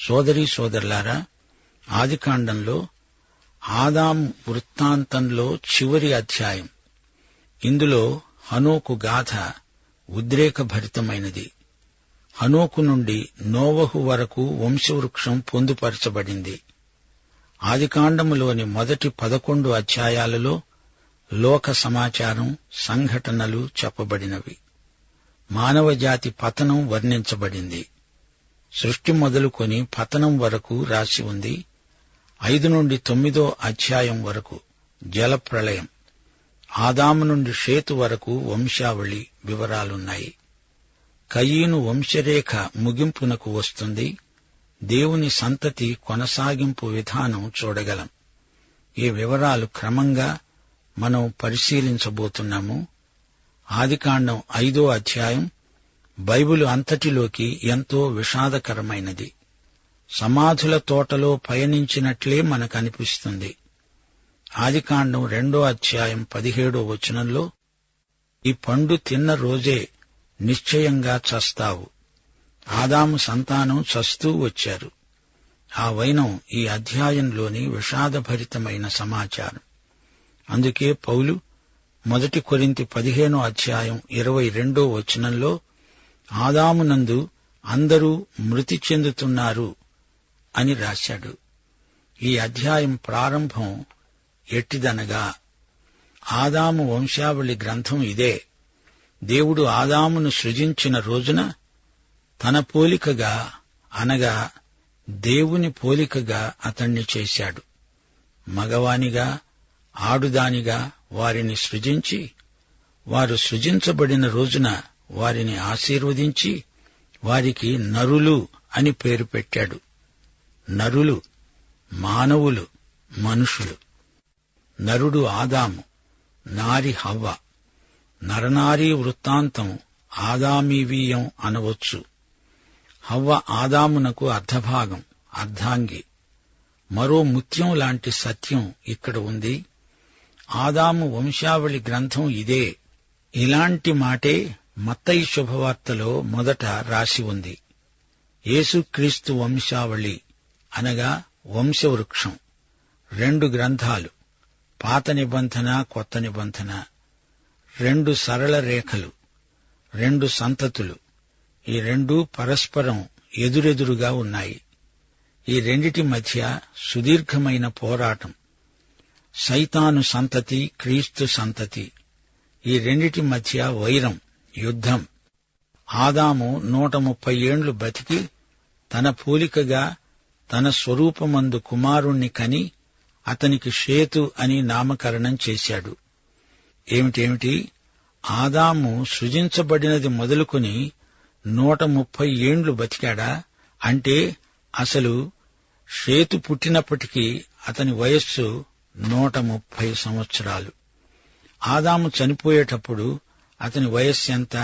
సోదరీ సోదరులారా, ఆదికాండంలో ఆదాము వృత్తాంతంలో చివరి అధ్యాయం. ఇందులో హనోకు గాథ ఉద్రేకభరితమైనది. హనోకు నుండి నోవహు వరకు వంశవృక్షం పొందుపరచబడింది. ఆదికాండములోని మొదటి 11 అధ్యాయాలలో లోక సమాచారం, సంఘటనలు చెప్పబడినవి. మానవజాతి పతనం వర్ణించబడింది. సృష్టి మొదలుకొని పతనం వరకు రాసి ఉంది. 5 నుండి 9 అధ్యాయం వరకు జలప్రళయం. ఆదాము నుండి షేతు వరకు వంశావళి వివరాలున్నాయి. కయీను వంశరేఖ ముగింపునకు వస్తుంది. దేవుని సంతతి కొనసాగింపు విధానం చూడగలం. ఈ వివరాలు క్రమంగా మనం పరిశీలించబోతున్నాము. ఆదికాండం 5వ అధ్యాయం బైబిలు అంతటిలోకి ఎంతో విషాదకరమైనది. సమాధుల తోటలో పయనించినట్లే మనకనిపిస్తుంది. ఆదికాండం 2వ అధ్యాయం 17వ వచనంలో, ఈ పండు తిన్న రోజే నిశ్చయంగా చస్తావు. ఆదాము సంతానం చస్తూ వచ్చారు. ఆ వైనం ఈ అధ్యాయంలోని విషాదభరితమైన సమాచారం. అందుకే పౌలు 1 కొరింథీ 15వ అధ్యాయం 22వ వచనంలో, ఆదామునందు అందరూ మృతి చెందుతున్నారు అని రాశాడు. ఈ అధ్యాయం ప్రారంభం ఎట్టిదనగా, ఆదాము వంశావళి గ్రంథం ఇదే. దేవుడు ఆదామును సృజించిన రోజున తన పోలికగా, అనగా దేవుని పోలికగా అతణ్ణి చేశాడు. మగవానిగా, ఆడుదానిగా వారిని సృజించి, వారు సృజించబడిన రోజున వారిని ఆశీర్వదించి, వారికి నరులు అని పేరు పెట్టాడు. నరులు, మానవులు, మనుషులు. నరుడు ఆదాము, నారి హవ్వ. నరనారీ వృత్తాంతం ఆదామీవీయం అనవచ్చు. హవ్వ ఆదామునకు అర్ధభాగం, అర్ధాంగి. మరో ముత్యం లాంటి సత్యం ఇక్కడ ఉంది. ఆదాము వంశావళి గ్రంథం ఇదే. ఇలాంటి మాటే మత్తయి శుభవార్తలో మొదట రాసి ఉంది. యేసుక్రీస్తు వంశావళి అనగా వంశవృక్షం. 2 గ్రంథాలు, పాత నిబంధన, కొత్త నిబంధన. 2 సరళ రేఖలు, 2 సంతతులు. ఈ 2 పరస్పరం ఎదురెదురుగా ఉన్నాయి. ఈ రెండిటి మధ్య సుదీర్ఘమైన పోరాటం. సైతాను సంతతి, క్రీస్తు సంతతి. ఈ రెండిటి మధ్య వైరం, యుద్ధం. ఆదాము 130 ఏండ్లు బతికి తన పోలికగా, తన స్వరూపమందు కుమారుణ్ణి కని అతనికి షేతు అని నామకరణం చేశాడు. ఏమిటేమిటి? ఆదాము సృజించబడినది మొదలుకొని 130 ఏండ్లు బతికాడా? అంటే అసలు షేతు పుట్టినప్పటికీ అతని వయస్సు 130 సంవత్సరాలు. ఆదాము చనిపోయేటప్పుడు అతని వయస్సు ఎంత?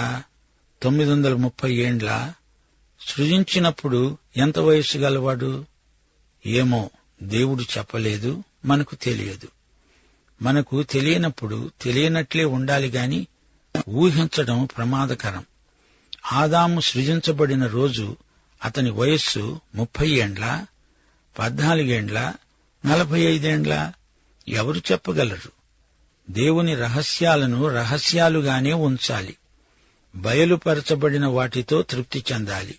930 ఏండ్ల. సృజించినప్పుడు ఎంత వయస్సు గలవాడు? ఏమో, దేవుడు చెప్పలేదు, మనకు తెలియదు. మనకు తెలియనప్పుడు తెలియనట్లే ఉండాలి గాని ఊహించడం ప్రమాదకరం. ఆదాము సృజించబడిన రోజు అతని వయస్సు 30 ఏండ్ల, 14 ఏండ్ల, 45 ఏండ్ల? ఎవరు చెప్పగలరు? దేవుని రహస్యాలను రహస్యాలుగానే ఉంచాలి. బయలుపరచబడిన వాటితో తృప్తి చెందాలి.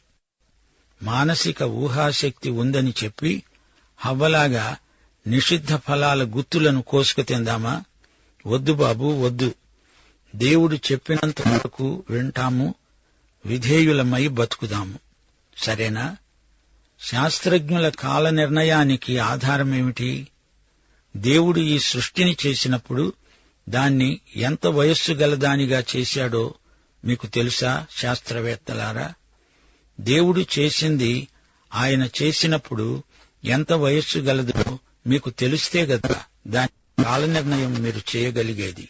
మానసిక ఊహాశక్తి ఉందని చెప్పి హవ్వలాగా నిషిద్ధ ఫలాల గుత్తులను కోసుకు తిందామా? వద్దు బాబు, వద్దు. దేవుడు చెప్పినంత వరకు వింటాము, విధేయులమై బతుకుదాము. సరేనా? శాస్త్రజ్ఞుల కాల నిర్ణయానికి ఆధారమేమిటి? దేవుడు ఈ సృష్టిని చేసినప్పుడు దాన్ని ఎంత వయస్సు గలదానిగా చేశాడో మీకు తెలుసా శాస్త్రవేత్తలారా? దేవుడు చేసింది ఆయన చేసినప్పుడు ఎంత వయస్సు గలదో మీకు తెలిస్తే గదా దాని కాల నిర్ణయం మీరు చేయగలిగేది.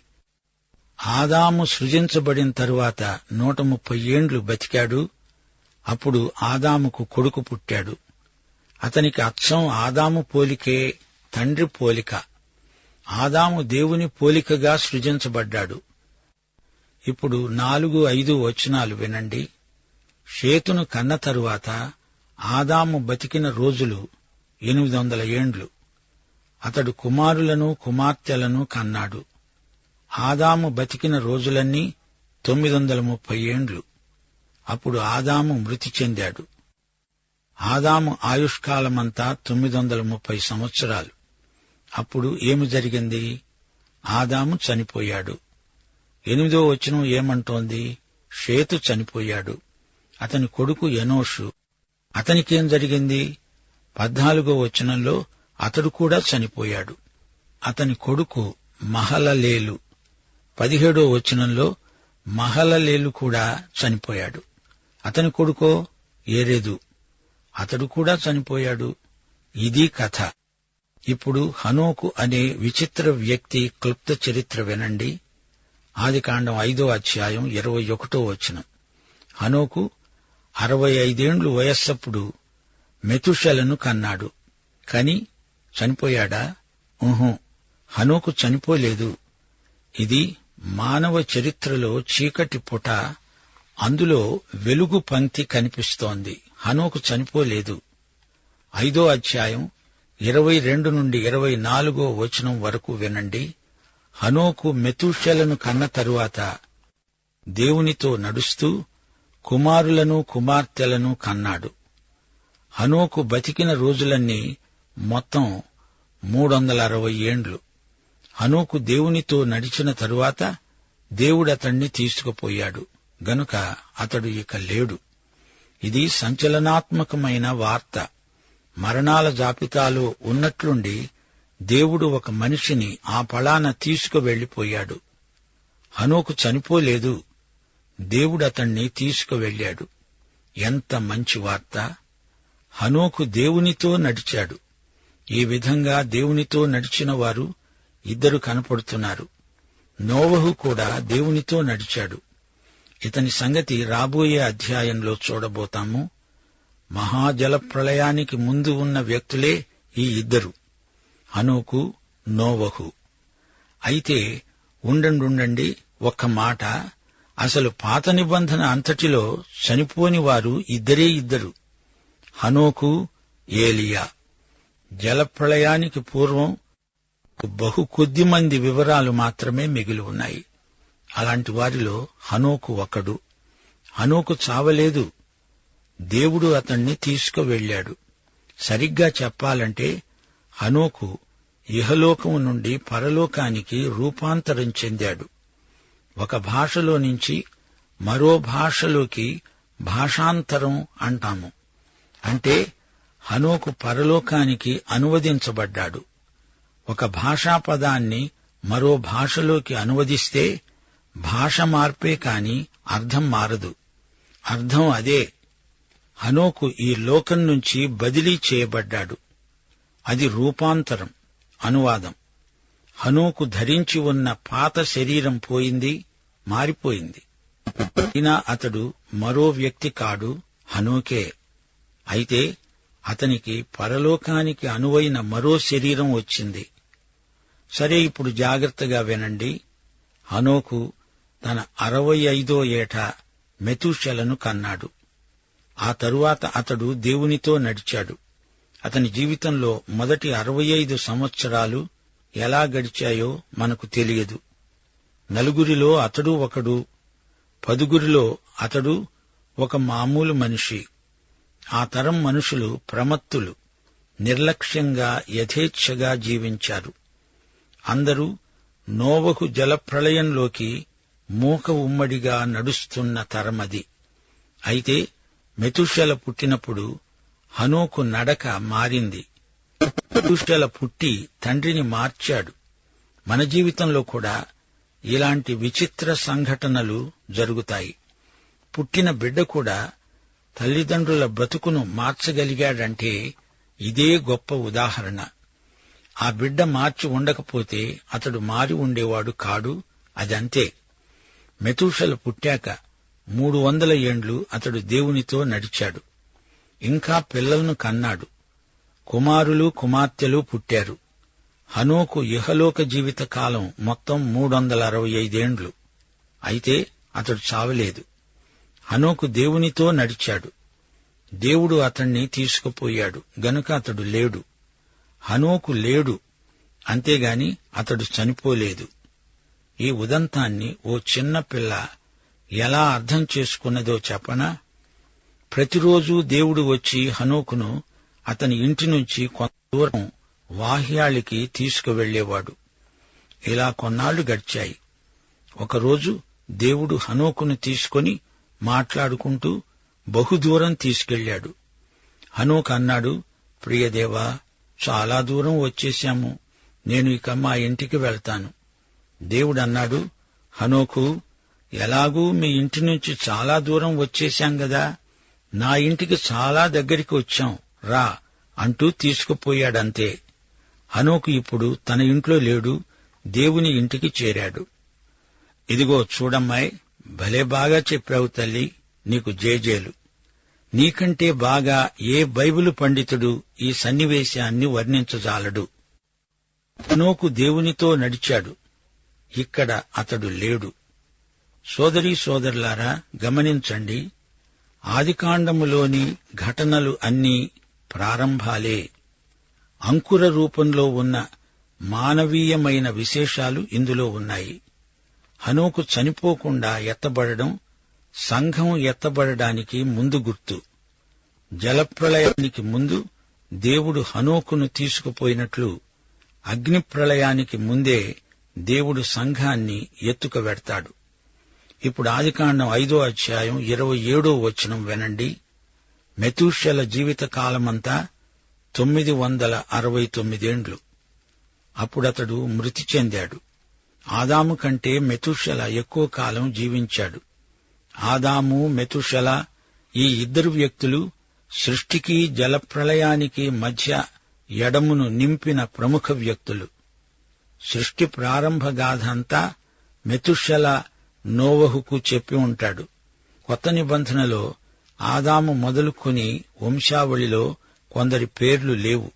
ఆదాము సృజించబడిన తరువాత 130 ఏండ్లు బతికాడు. అప్పుడు ఆదాముకు కొడుకు పుట్టాడు. అతనికి అచ్చం ఆదాము పోలికే, తండ్రి పోలిక. ఆదాము దేవుని పోలికగా సృజించబడ్డాడు. ఇప్పుడు 4, 5 వచనాలు వినండి. షేతును కన్న తరువాత ఆదాము బతికిన రోజులు 800 ఏండ్లు. అతడు కుమారులను కుమార్తెలను కన్నాడు. ఆదాము బతికిన రోజులన్నీ 930 ఏండ్లు. అప్పుడు ఆదాము మృతి చెందాడు. ఆదాము ఆయుష్కాలమంతా 930 సంవత్సరాలు. అప్పుడు ఏమి జరిగింది? ఆదాము చనిపోయాడు. 8వ వచనం ఏమంటోంది? షేతు చనిపోయాడు. అతని కొడుకు ఎనోషు. అతనికేం జరిగింది? 14వ వచనంలో అతడు కూడా చనిపోయాడు. అతని కొడుకు మహలలేలు. 17వ వచనంలో మహలలేలు కూడా చనిపోయాడు. అతని కొడుకో ఏరెదు. అతడు కూడా చనిపోయాడు. ఇది కథ. ఇప్పుడు హనోకు అనే విచిత్ర వ్యక్తి క్లుప్త చరిత్ర వినండి. ఆదికాండం 5వ అధ్యాయం 21వ వచనం. హనోకు 65 ఏండ్లు వయస్సప్పుడు మెతుషెలను కన్నాడు. కని చనిపోయాడా? హనోకు చనిపోలేదు. ఇది మానవ చరిత్రలో చీకటి పుట. అందులో వెలుగు పంక్తి కనిపిస్తోంది. హనోకు చనిపోలేదు. 5వ అధ్యాయం 22 నుండి 24వ వచనం వరకు వినండి. హనోకు మెతూషెలను కన్న తరువాత దేవునితో నడుస్తూ కుమారులను కుమార్తెలను కన్నాడు. హనోకు బతికిన రోజులన్నీ మొత్తం 360 ఏండ్లు. హనోకు దేవునితో నడిచిన తరువాత దేవుడతణ్ణి తీసుకుపోయాడు గనుక అతడు ఇక లేడు. ఇది సంచలనాత్మకమైన వార్త. మరణాల జాబితాలో ఉన్నట్లుండి దేవుడు ఒక మనిషిని ఆ పళాన తీసుకువెళ్లిపోయాడు. హనోకు చనిపోలేదు. దేవుడతణ్ణి తీసుకువెళ్లాడు. ఎంత మంచి వార్త! హనోకు దేవునితో నడిచాడు. ఈ విధంగా దేవునితో నడిచిన వారు 2 కనపడుతున్నారు. నోవహు కూడా దేవునితో నడిచాడు. ఇతని సంగతి రాబోయే అధ్యాయంలో చూడబోతాము. మహాజల ప్రళయానికి ముందు ఉన్న వ్యక్తులే ఈ 2, హనోకు, నోవహు. అయితే ఉండండి ఒక్క మాట. అసలు పాత నిబంధన అంతటిలో చనిపోని వారు 2 హనోకు, ఏలియా. జలప్రళయానికి పూర్వం బహు కొద్ది మంది వివరాలు మాత్రమే మిగిలి ఉన్నాయి. అలాంటి వారిలో హనోకు ఒకడు. హనోకు చావలేదు. దేవుడు అతణ్ణి తీసుకువెళ్లాడు. సరిగ్గా చెప్పాలంటే హనోకు ఇహలోకం నుండి పరలోకానికి రూపాంతరం చెందాడు. ఒక భాషలో నుంచి మరో భాషలోకి భాషాంతరం అంటాము. అంటే హనోకు పరలోకానికి అనువదించబడ్డాడు. ఒక భాషా పదాన్ని మరో భాషలోకి అనువదిస్తే భాష మార్పే కాని అర్థం మారదు. అర్థం అదే. హనోకు ఈ లోకం నుంచి బదిలీ చేయబడ్డాడు. అది రూపాంతరం, అనువాదం. హనోకు ధరించి ఉన్న పాత శరీరం పోయింది, మారిపోయింది. అయినా అతడు మరో వ్యక్తి కాడు, హనోకే. అయితే అతనికి పరలోకానికి అనువైన మరో శరీరం వచ్చింది. సరే, ఇప్పుడు జాగ్రత్తగా వినండి. హనోకు తన 65వ ఏట మెతూషెలను కన్నాడు. ఆ తరువాత అతడు దేవునితో నడిచాడు. అతని జీవితంలో మొదటి 65 సంవత్సరాలు ఎలా గడిచాయో మనకు తెలియదు. 4 అతడు ఒకడు, 10 అతడు ఒక మామూలు మనిషి. ఆ తరం మనుషులు ప్రమత్తులు, నిర్లక్ష్యంగా యథేచ్ఛగా జీవించారు. అందరూ నోవహు జలప్రళయంలోకి మూక ఉమ్మడిగా నడుస్తున్న తరమది. అయితే మెతూషెల పుట్టినప్పుడు హనోకు నడక మారింది. మెతూషెల పుట్టి తండ్రిని మార్చాడు. మన జీవితంలో కూడా ఇలాంటి విచిత్ర సంఘటనలు జరుగుతాయి. పుట్టిన బిడ్డ కూడా తల్లిదండ్రుల బ్రతుకును మార్చగలిగాడంటే ఇదే గొప్ప ఉదాహరణ. ఆ బిడ్డ మార్చి ఉండకపోతే అతడు మారి ఉండేవాడు కాడు. అదంతే. మెతూషెల పుట్టాక 300 ఏండ్లు అతడు దేవునితో నడిచాడు. ఇంకా పిల్లలను కన్నాడు. కుమారులు కుమార్తెలు పుట్టారు. హనోకు ఇహలోక జీవిత కాలం మొత్తం 365 ఏండ్లు. అయితే అతడు చావలేదు. హనోకు దేవునితో నడిచాడు. దేవుడు అతణ్ణి తీసుకుపోయాడు గనుక అతడు లేడు. హనోకు లేడు, అంతేగాని అతడు చనిపోలేదు. ఈ ఉదంతాన్ని ఓ చిన్న పిల్ల ఎలా అర్థం చేసుకున్నదో చెప్పనా? ప్రతిరోజూ దేవుడు వచ్చి హనోకును అతని ఇంటి నుంచి కొంత దూరం వాహ్యాళికి తీసుకువెళ్లేవాడు. ఇలా కొన్నాళ్లు గడిచాయి. ఒకరోజు దేవుడు హనోకును తీసుకొని మాట్లాడుకుంటూ బహుదూరం తీసుకెళ్లాడు. హనోకు అన్నాడు, ప్రియదేవా, చాలా దూరం వచ్చేశాము, నేను ఇక మా ఇంటికి వెళ్తాను. దేవుడన్నాడు, హనోకు, ఎలాగూ మీ ఇంటి నుంచి చాలా దూరం వచ్చేశాం గదా, నా ఇంటికి చాలా దగ్గరికి వచ్చాం, రా అంటూ తీసుకుపోయాడంతే. హనోకు ఇప్పుడు తన ఇంట్లో లేడు, దేవుని ఇంటికి చేరాడు. ఇదిగో చూడమ్మాయ్, భలే బాగా చెప్పావు తల్లి, నీకు జేజేలు. నీకంటే బాగా ఏ బైబిలు పండితుడు ఈ సన్నివేశాన్ని వర్ణించజాలడు. హనోకు దేవునితో నడిచాడు, ఇక్కడ అతడు లేడు. సోదరీ సోదరులారా, గమనించండి, ఆదికాండములోని ఘటనలు అన్నీ ప్రారంభాలే. అంకుర రూపంలో ఉన్న మానవీయమైన విశేషాలు ఇందులో ఉన్నాయి. హనోకు చనిపోకుండా ఎత్తబడడం సంఘం ఎత్తబడడానికి ముందు గుర్తు. జలప్రళయానికి ముందు దేవుడు హనోకును తీసుకుపోయినట్లు అగ్నిప్రళయానికి ముందే దేవుడు సంఘాన్ని ఎత్తుకువెడతాడు. ఇప్పుడు ఆదికాండం 5వ అధ్యాయం 27వ వచనం వినండి. మెతూషెల జీవిత కాలమంతా 969 ఏండ్లు. అప్పుడతడు మృతి చెందాడు. ఆదాము కంటే మెతూషెల ఎక్కువ కాలం జీవించాడు. ఆదాము, మెతూషెల ఈ ఇద్దరు వ్యక్తులు సృష్టికి జలప్రళయానికి మధ్య ఎడమును నింపిన ప్రముఖ వ్యక్తులు. సృష్టి ప్రారంభ గాథ అంతా మెతూషెల నోవహుకు చెప్పి ఉంటాడు. కొత్త నిబంధనలో ఆదాము మొదలుకొని వంశావళిలో కొందరి పేర్లు లేవు.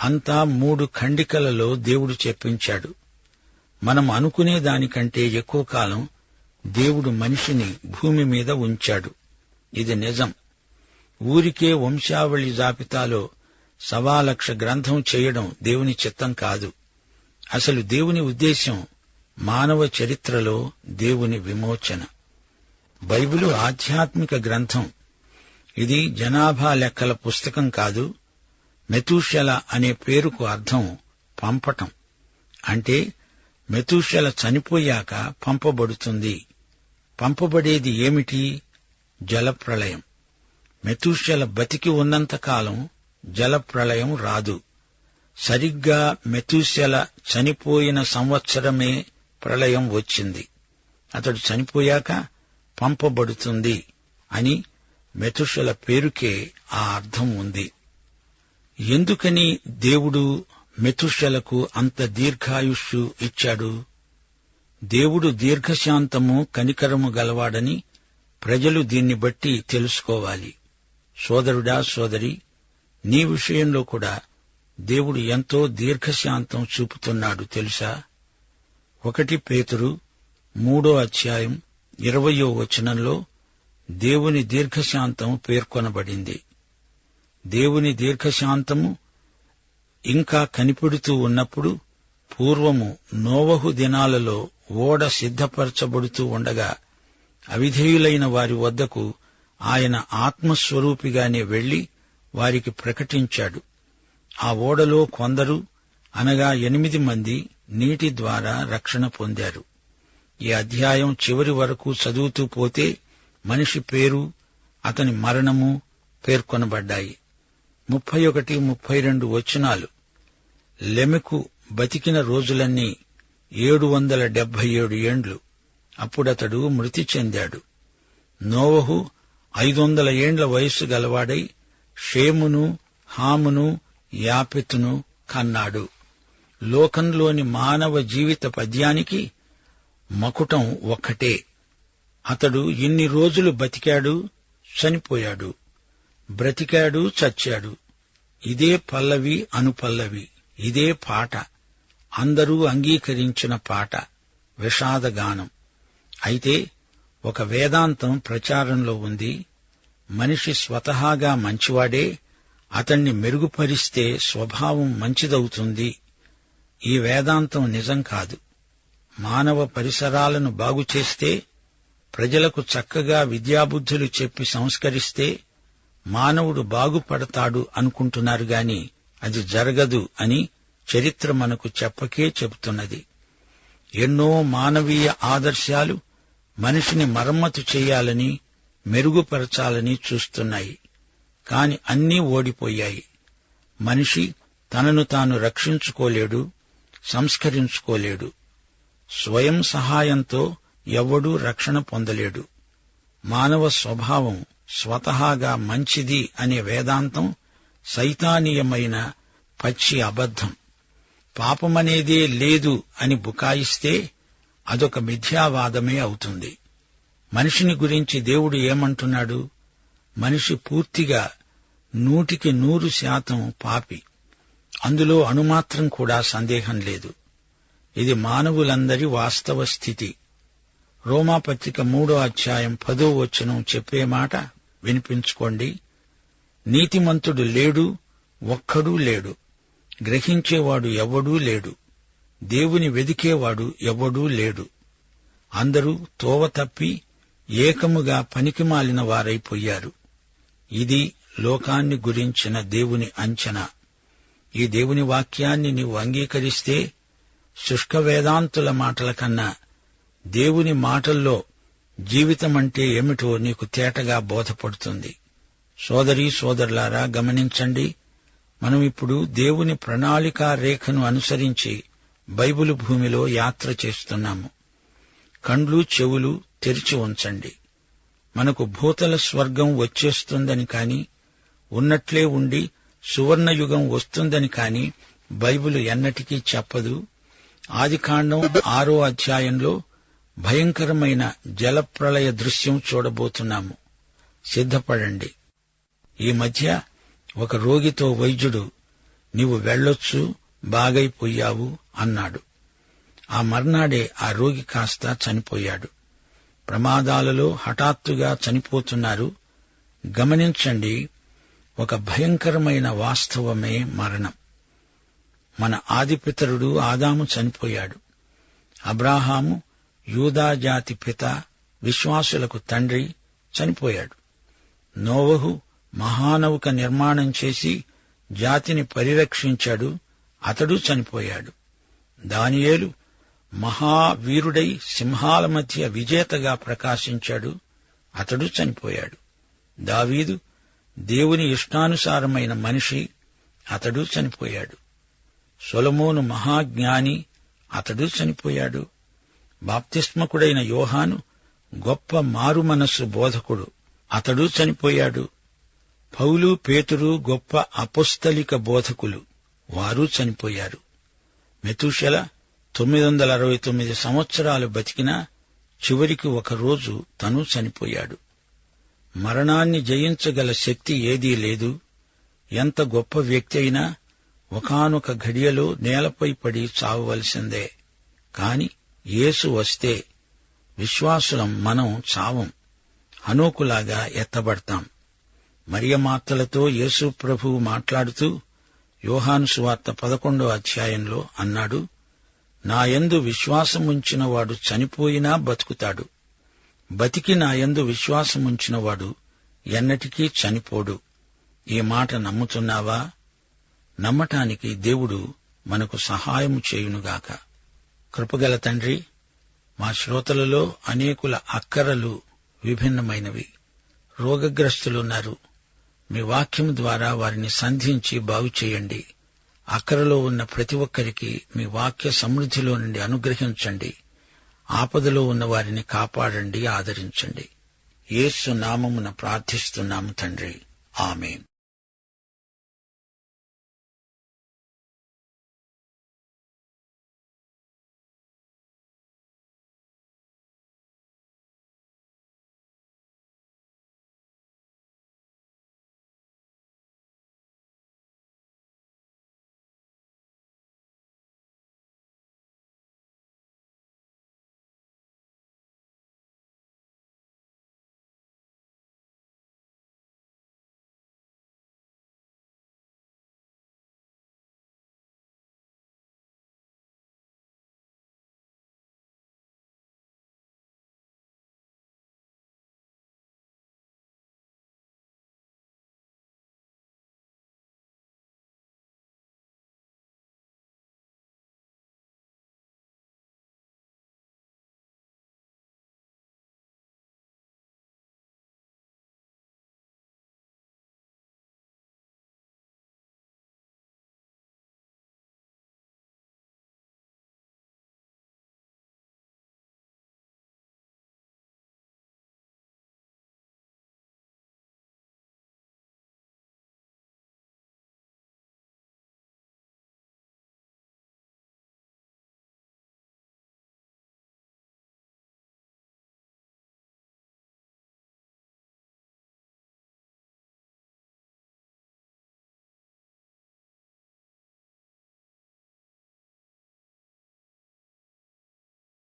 అంతా 3 ఖండికలలో దేవుడు చెప్పించాడు. మనం అనుకునే దానికంటే ఎక్కువ కాలం దేవుడు మనిషిని భూమి మీద ఉంచాడు. ఇది నిజం. ఊరికే వంశావళి జాబితాలో 1,00,000 గ్రంథం చేయడం దేవుని చిత్తం కాదు. అసలు దేవుని ఉద్దేశ్యం మానవ చరిత్రలో దేవుని విమోచన. బైబిలు ఆధ్యాత్మిక గ్రంథం. ఇది జనాభా లెక్కల పుస్తకం కాదు. మెతూషెల అనే పేరుకు అర్థం పంపటం. అంటే మెతూషెల చనిపోయాక పంపబడుతుంది. పంపబడేది ఏమిటి? జలప్రళయం. మెతూషెల బతికి ఉన్నంతకాలం జలప్రళయం రాదు. సరిగ్గా మెతూషెల చనిపోయిన సంవత్సరమే ప్రళయం వచ్చింది. అతడు చనిపోయాక పంపబడుతుంది అని మెతూషెల పేరుకే ఆ అర్థం ఉంది. ఎందుకని దేవుడు మెతూషెలకు అంత దీర్ఘాయుష్షు ఇచ్చాడు? దేవుడు దీర్ఘశాంతము, కనికరము గలవాడని ప్రజలు దీన్ని బట్టి తెలుసుకోవాలి. సోదరుడా, సోదరి, నీ విషయంలో కూడా దేవుడు ఎంతో దీర్ఘశాంతం చూపుతున్నాడు తెలుసా? 1 పేతురు 3వ అధ్యాయం 20వ వచనంలో దేవుని దీర్ఘశాంతం పేర్కొనబడింది. దేవుని దీర్ఘశాంతము ఇంకా కనిపెడుతూ ఉన్నప్పుడు పూర్వము నోవహు దినాలలో ఓడ సిద్ధపరచబడుతూ ఉండగా అవిధేయులైన వారి వద్దకు ఆయన ఆత్మస్వరూపిగానే వెళ్లి వారికి ప్రకటించాడు. ఆ ఓడలో కొందరు, అనగా 8 మంది నీటి ద్వారా రక్షణ పొందారు. ఈ అధ్యాయం చివరి వరకు చదువుతూ పోతే మనిషి పేరు, అతని మరణము పేర్కొనబడ్డాయి. 31, 32 వచనాలు. లెమెకు బతికిన రోజులన్నీ 777 ఏండ్లు. అప్పుడతడు మృతి చెందాడు. నోవహు 500 ఏండ్ల వయస్సు గలవాడై షేమును, హామును, యాపెతును కన్నాడు. లోకంలోని మానవ జీవిత పద్యానికి మకుటం ఒక్కటే. అతడు ఇన్ని రోజులు బతికాడు, చనిపోయాడు, బ్రతికాడు, చచ్చాడు. ఇదే పల్లవి, అనుపల్లవి, ఇదే పాట, అందరూ అంగీకరించిన పాట, విషాదగానం. అయితే ఒక వేదాంతం ప్రచారంలో ఉంది. మనిషి స్వతహాగా మంచివాడే, అతణ్ణి మెరుగుపరిస్తే స్వభావం మంచిదవుతుంది. ఈ వేదాంతం నిజం కాదు. మానవ పరిసరాలను బాగుచేస్తే, ప్రజలకు చక్కగా విద్యాబుద్ధులు చెప్పి సంస్కరిస్తే మానవుడు బాగుపడతాడు అనుకుంటున్నారు గాని అది జరగదు అని చరిత్ర మనకు చెప్పకే చెబుతున్నది. ఎన్నో మానవీయ ఆదర్శాలు మనిషిని మరమ్మతు చేయాలని, మెరుగుపరచాలని చూస్తున్నాయి. కాని అన్నీ ఓడిపోయాయి. మనిషి తనను తాను రక్షించుకోలేడు, సంస్కరించుకోలేడు. స్వయం సహాయంతో ఎవ్వడూ రక్షణ పొందలేడు. మానవ స్వభావం స్వతహాగా మంచిది అనే వేదాంతం సైతానీయమైన పచ్చి అబద్ధం. పాపమనేదే లేదు అని బుకాయిస్తే అదొక మిథ్యావాదమే అవుతుంది. మనిషిని గురించి దేవుడు ఏమంటున్నాడు? మనిషి పూర్తిగా 100% పాపి. అందులో అణుమాత్రం కూడా సందేహం లేదు. ఇది మానవులందరి వాస్తవ స్థితి. రోమాపత్రిక 3వ అధ్యాయం 10వ వచనం చెప్పే మాట వినిపించుకోండి. నీతిమంతుడు లేడు, ఒక్కడూ లేడు. గ్రహించేవాడు ఎవ్వడూ లేడు. దేవుని వెదికేవాడు ఎవ్వడూ లేడు. అందరూ తోవ తప్పి ఏకముగా పనికిమాలిన వారైపోయారు. ఇది లోకాన్ని గురించిన దేవుని అంచనా. ఈ దేవుని వాక్యాన్ని నీవు అంగీకరిస్తే శుష్క వేదాంతుల మాటల కన్నా దేవుని మాటల్లో జీవితమంటే ఏమిటో నీకు తేటగా బోధపడుతుంది. సోదరీ సోదరులారా, గమనించండి. మనం ఇప్పుడు దేవుని ప్రణాళికా రేఖను అనుసరించి బైబిలు భూమిలో యాత్ర చేస్తున్నాము. కండ్లు చెవులు తెరిచి ఉంచండి. మనకు భూతల స్వర్గం వచ్చేస్తుందని కాని, ఉన్నట్లే ఉండి సువర్ణయుగం వస్తుందని కాని బైబిలు ఎన్నటికీ చెప్పదు. ఆదికాండం 6వ అధ్యాయంలో భయంకరమైన జలప్రళయ దృశ్యం చూడబోతున్నాము. సిద్ధపడండి. ఈ మధ్య ఒక రోగితో వైద్యుడు, నీవు వెళ్ళొచ్చు, బాగైపోయావు అన్నాడు. ఆ మర్నాడే ఆ రోగి కాస్త చనిపోయాడు. ప్రమాదాలలో హఠాత్తుగా చనిపోతున్నారు. గమనించండి, ఒక భయంకరమైన వాస్తవమే మరణం. మన ఆదిపితరుడు ఆదాము చనిపోయాడు. అబ్రాహాము యూదాజాతి పిత, విశ్వాసులకు తండ్రి, చనిపోయాడు. నోవహు మహానౌక నిర్మాణం చేసి జాతిని పరిరక్షించాడు. అతడు చనిపోయాడు. దానియేలు మహావీరుడై సింహాల మధ్య విజేతగా ప్రకాశించాడు. అతడు చనిపోయాడు. దావీదు దేవుని ఇష్టానుసారమైన మనిషి. అతడు చనిపోయాడు. సొలొమోను మహాజ్ఞాని. అతడు చనిపోయాడు. బాప్తిస్మకుడైన యోహాను గొప్ప మారుమనస్సు బోధకుడు. అతడు చనిపోయాడు. పౌలు, పేతురు గొప్ప అపోస్తలిక బోధకులు. వారు చనిపోయారు. మెతూషెల 969 సంవత్సరాలు బతికినా చివరికి ఒకరోజు తను చనిపోయాడు. మరణాన్ని జయించగల శక్తి ఏదీ లేదు. ఎంత గొప్ప వ్యక్తి అయినా ఒకానొక ఘడియలో నేలపై పడి చావవలసిందే. కాని యేసు వస్తే విశ్వాసులం మనం చావం, హనోకులాగా ఎత్తబడతాం. మరియమాతలతో యేసు ప్రభువు మాట్లాడుతూ యోహాను సువార్త 11వ అధ్యాయంలో అన్నాడు, నాయందు విశ్వాసముంచినవాడు చనిపోయినా బతుకుతాడు, బతికి నాయందు విశ్వాసముంచినవాడు ఎన్నటికీ చనిపోడు. ఈ మాట నమ్ముతున్నావా? నమ్మటానికి దేవుడు మనకు సహాయము చేయునుగాక. కృపగల తండ్రి, మా శ్రోతలలో అనేకుల అక్కరలు విభిన్నమైనవి. రోగగ్రస్తులున్నారు. మీ వాక్యం ద్వారా వారిని సంధించి బాగుచేయండి. అక్కరలో ఉన్న ప్రతి ఒక్కరికి మీ వాక్య సమృద్ధిలో నుండి అనుగ్రహించండి. ఆపదలో ఉన్న వారిని కాపాడండి, ఆదరించండి. యేసు నామమున ప్రార్థిస్తున్నాము తండ్రి. ఆమేన్.